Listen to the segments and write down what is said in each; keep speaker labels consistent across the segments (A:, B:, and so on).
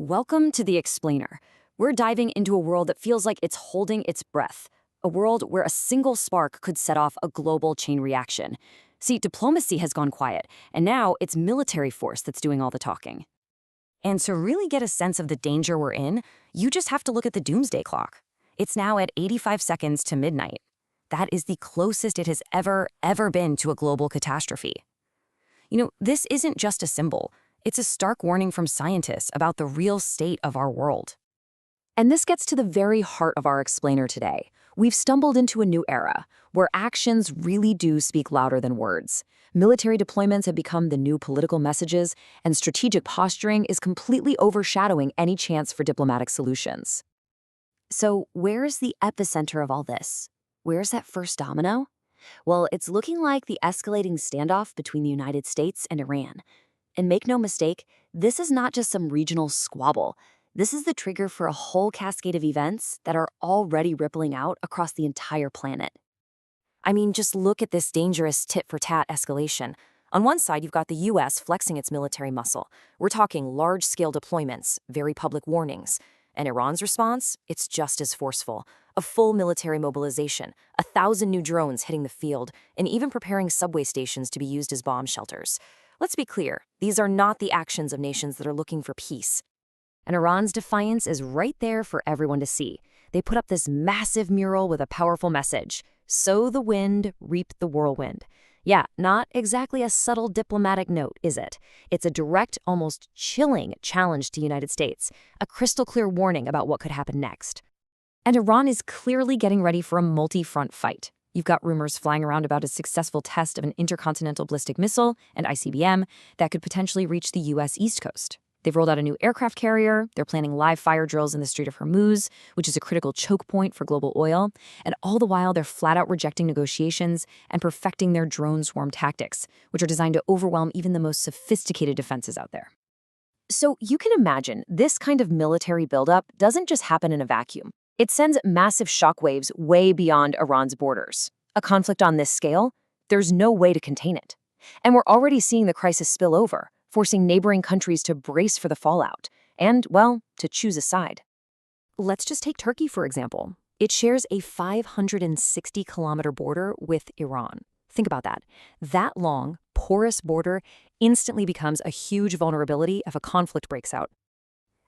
A: Welcome to The Explainer. We're diving into a world that feels like it's holding its breath, a world where a single spark could set off a global chain reaction. See, diplomacy has gone quiet, and now it's military force that's doing all the talking. And to really get a sense of the danger we're in, you just have to look at the doomsday clock. It's now at 85 seconds to midnight. That is the closest it has ever been to a global catastrophe. This isn't just a symbol. It's a stark warning from scientists about the real state of our world. And this gets to the very heart of our explainer today. We've stumbled into a new era, where actions really do speak louder than words. Military deployments have become the new political messages, and strategic posturing is completely overshadowing any chance for diplomatic solutions. So where's the epicenter of all this? Where's that first domino? Well, it's looking like the escalating standoff between the United States and Iran. And make no mistake, this is not just some regional squabble. This is the trigger for a whole cascade of events that are already rippling out across the entire planet. I mean, just look at this dangerous tit-for-tat escalation. On one side, you've got the US flexing its military muscle. We're talking large-scale deployments, very public warnings. And Iran's response? It's just as forceful. A full military mobilization, 1,000 new drones hitting the field, and even preparing subway stations to be used as bomb shelters. Let's be clear, these are not the actions of nations that are looking for peace. And Iran's defiance is right there for everyone to see. They put up this massive mural with a powerful message: sow the wind, reap the whirlwind. Yeah, not exactly a subtle diplomatic note, is it? It's a direct, almost chilling challenge to the United States, a crystal clear warning about what could happen next. And Iran is clearly getting ready for a multi-front fight. You've got rumors flying around about a successful test of an intercontinental ballistic missile, and ICBM, that could potentially reach the U.S. East Coast. They've rolled out a new aircraft carrier, they're planning live fire drills in the Strait of Hormuz, which is a critical choke point for global oil, and all the while they're flat-out rejecting negotiations and perfecting their drone swarm tactics, which are designed to overwhelm even the most sophisticated defenses out there. So you can imagine this kind of military buildup doesn't just happen in a vacuum. It sends massive shockwaves way beyond Iran's borders. A conflict on this scale, there's no way to contain it. And we're already seeing the crisis spill over, forcing neighboring countries to brace for the fallout and, well, to choose a side. Let's just take Turkey, for example. It shares a 560-kilometer border with Iran. Think about that. That long, porous border instantly becomes a huge vulnerability if a conflict breaks out.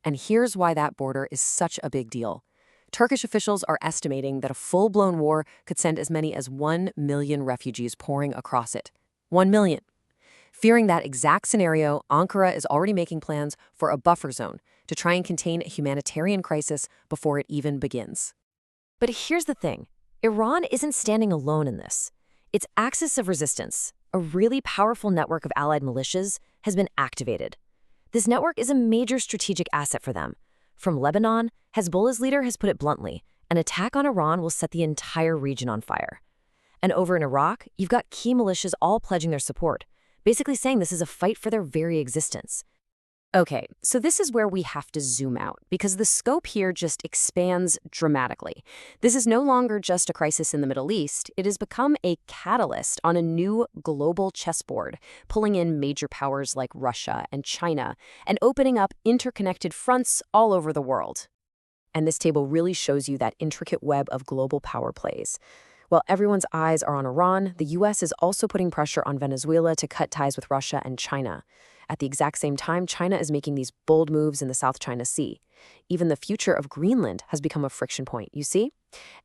A: And here's why that border is such a big deal. Turkish officials are estimating that a full-blown war could send as many as 1 million refugees pouring across it. 1 million. Fearing that exact scenario, Ankara is already making plans for a buffer zone to try and contain a humanitarian crisis before it even begins. But here's the thing. Iran isn't standing alone in this. Its axis of resistance, a really powerful network of allied militias, has been activated. This network is a major strategic asset for them. From Lebanon, Hezbollah's leader has put it bluntly: an attack on Iran will set the entire region on fire. And over in Iraq, you've got key militias all pledging their support, basically saying this is a fight for their very existence. Okay, so this is where we have to zoom out, because the scope here just expands dramatically. This is no longer just a crisis in the Middle East. It has become a catalyst on a new global chessboard, pulling in major powers like Russia and China, and opening up interconnected fronts all over the world. And this table really shows you that intricate web of global power plays. While everyone's eyes are on Iran, the U.S. is also putting pressure on Venezuela to cut ties with Russia and China. At the exact same time, China is making these bold moves in the South China Sea. Even the future of Greenland has become a friction point, you see?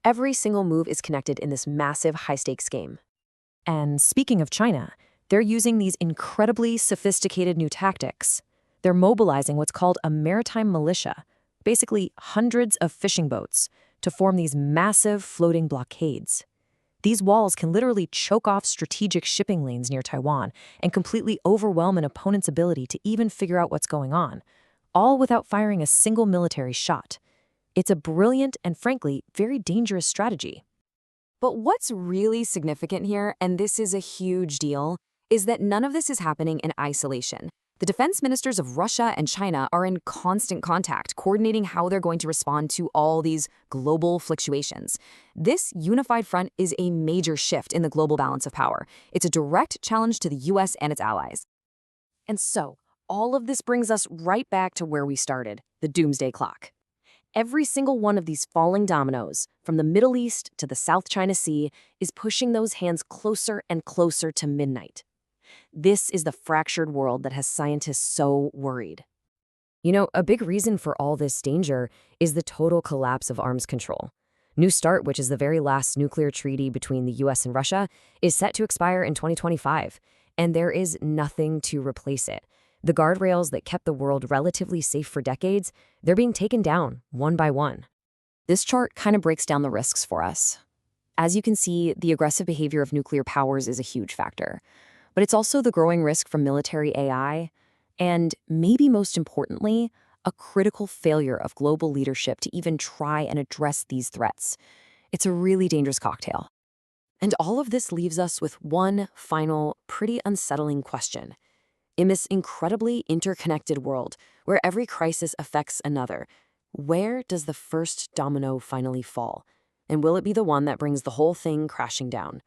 A: Every single move is connected in this massive high-stakes game. And speaking of China, they're using these incredibly sophisticated new tactics. They're mobilizing what's called a maritime militia, basically hundreds of fishing boats, to form these massive floating blockades. These walls can literally choke off strategic shipping lanes near Taiwan and completely overwhelm an opponent's ability to even figure out what's going on, all without firing a single military shot. It's a brilliant and, frankly, very dangerous strategy. But what's really significant here, and this is a huge deal, is that none of this is happening in isolation. The defense ministers of Russia and China are in constant contact, coordinating how they're going to respond to all these global fluctuations. This unified front is a major shift in the global balance of power. It's a direct challenge to the US and its allies. And so, all of this brings us right back to where we started, the doomsday clock. Every single one of these falling dominoes, from the Middle East to the South China Sea, is pushing those hands closer and closer to midnight. This is the fractured world that has scientists so worried. You know, a big reason for all this danger is the total collapse of arms control. New START, which is the very last nuclear treaty between the US and Russia, is set to expire in 2025, and there is nothing to replace it. The guardrails that kept the world relatively safe for decades, they're being taken down one by one. This chart kind of breaks down the risks for us. As you can see, the aggressive behavior of nuclear powers is a huge factor. But it's also the growing risk from military AI, and maybe most importantly, a critical failure of global leadership to even try and address these threats. It's a really dangerous cocktail. And all of this leaves us with one final, pretty unsettling question. In this incredibly interconnected world, where every crisis affects another, where does the first domino finally fall? And will it be the one that brings the whole thing crashing down?